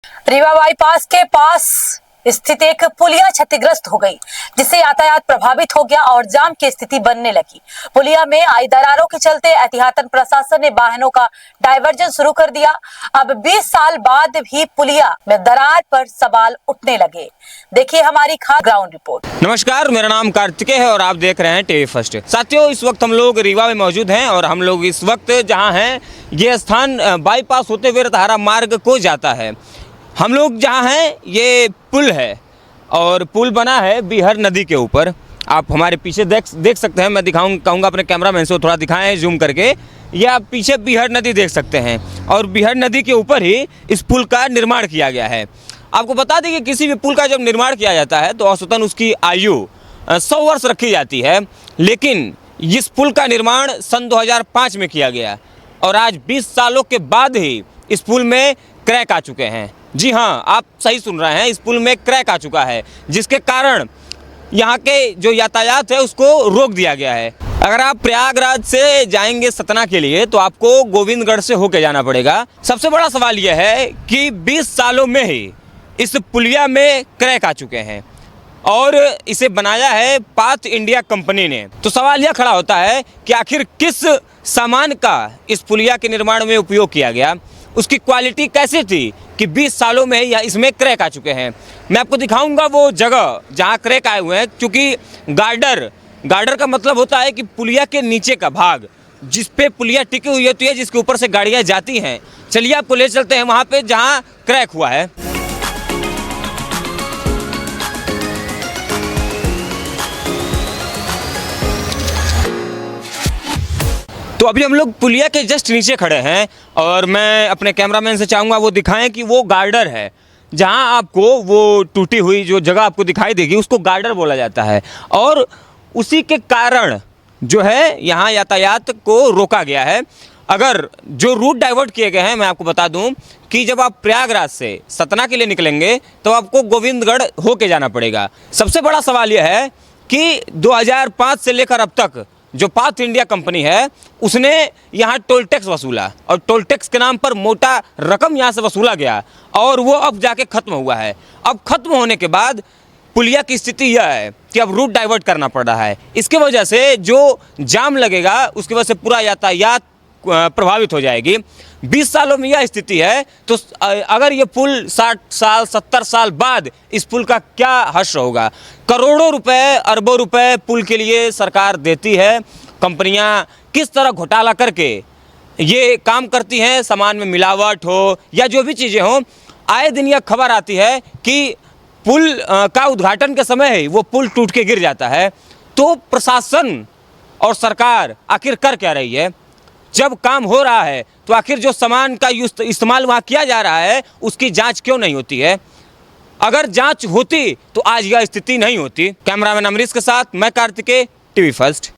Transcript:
Rewa bypass के पास स्थित एक पुलिया क्षतिग्रस्त हो गई, जिससे यातायात प्रभावित हो गया और जाम की स्थिति बनने लगी। पुलिया में आई दरारों के चलते एहतियातन प्रशासन ने वाहनों का डायवर्जन शुरू कर दिया। अब 20 साल बाद भी पुलिया में दरार पर सवाल उठने लगे। देखिए हमारी खास ग्राउंड रिपोर्ट। नमस्कार, मेरा नाम कार्तिकेय है और आप देख रहे हैं टीवी फर्स्ट। साथियों, इस वक्त हम लोग रीवा में मौजूद हैं और हम लोग इस वक्त जहां हैं, ये स्थान बाईपास होते हुए रतहारा मार्ग को जाता है। हम लोग जहां हैं, ये पुल है और पुल बना है बिहर नदी के ऊपर। आप हमारे पीछे देख सकते हैं। मैं कहूँगा अपने कैमरामैन से थोड़ा दिखाएं जूम करके। ये आप पीछे बिहर नदी देख सकते हैं और बिहर नदी के ऊपर ही इस पुल का निर्माण किया गया है। आपको बता दें कि किसी भी पुल का जब निर्माण किया जाता है तो औसतन उसकी आयु 100 वर्ष रखी जाती है, लेकिन इस पुल का निर्माण सन 2005 में किया गया और आज 20 सालों के बाद ही इस पुल में क्रैक आ चुके हैं। जी हाँ, आप सही सुन रहे हैं, इस पुल में क्रैक आ चुका है, जिसके कारण यहाँ के जो यातायात है उसको रोक दिया गया है। अगर आप प्रयागराज से जाएंगे सतना के लिए तो आपको गोविंदगढ़ से होके जाना पड़ेगा। सबसे बड़ा सवाल यह है कि 20 सालों में ही इस पुलिया में क्रैक आ चुके हैं और इसे बनाया है पाथ इंडिया कंपनी ने। तो सवाल यह खड़ा होता है कि आखिर किस सामान का इस पुलिया के निर्माण में उपयोग किया गया, उसकी क्वालिटी कैसी थी कि 20 सालों में या इसमें क्रैक आ चुके हैं। मैं आपको दिखाऊंगा वो जगह जहां क्रैक आए हुए हैं, क्योंकि गार्डर का मतलब होता है कि पुलिया के नीचे का भाग, जिस पे पुलिया टिकी हुई होती है, जिसके ऊपर से गाड़ियां जाती हैं। चलिए आपको ले चलते हैं वहां पे जहां क्रैक हुआ है। तो अभी हम लोग पुलिया के जस्ट नीचे खड़े हैं और मैं अपने कैमरामैन से चाहूँगा वो दिखाएं कि वो गार्डर है जहां आपको वो टूटी हुई जो जगह आपको दिखाई देगी उसको गार्डर बोला जाता है और उसी के कारण जो है यहाँ यातायात को रोका गया है। अगर जो रूट डाइवर्ट किए गए हैं, मैं आपको बता दूं कि जब आप प्रयागराज से सतना के लिए निकलेंगे तो आपको गोविंदगढ़ होके जाना पड़ेगा। सबसे बड़ा सवाल यह है कि 2005 से लेकर अब तक जो पाथ इंडिया कंपनी है उसने यहाँ टोल टैक्स वसूला और टोल टैक्स के नाम पर मोटा रकम यहाँ से वसूला गया और वो अब जाके ख़त्म हुआ है। अब ख़त्म होने के बाद पुलिया की स्थिति यह है कि अब रूट डाइवर्ट करना पड़ रहा है। इसके वजह से जो जाम लगेगा उसकी वजह से पूरा यातायात प्रभावित हो जाएगी। 20 सालों में यह स्थिति है तो अगर ये पुल 60 साल 70 साल बाद इस पुल का क्या हश्र होगा। करोड़ों रुपए अरबों रुपए पुल के लिए सरकार देती है। कंपनियां किस तरह घोटाला करके ये काम करती हैं, सामान में मिलावट हो या जो भी चीज़ें हों। आए दिन यह खबर आती है कि पुल का उद्घाटन के समय ही वो पुल टूट के गिर जाता है। तो प्रशासन और सरकार आखिर कर क्या रही है? जब काम हो रहा है तो आखिर जो सामान का इस्तेमाल वहाँ किया जा रहा है उसकी जांच क्यों नहीं होती है? अगर जांच होती तो आज यह स्थिति नहीं होती। कैमरामैन अमरीश के साथ मैं कार्तिकेय, टीवी फर्स्ट।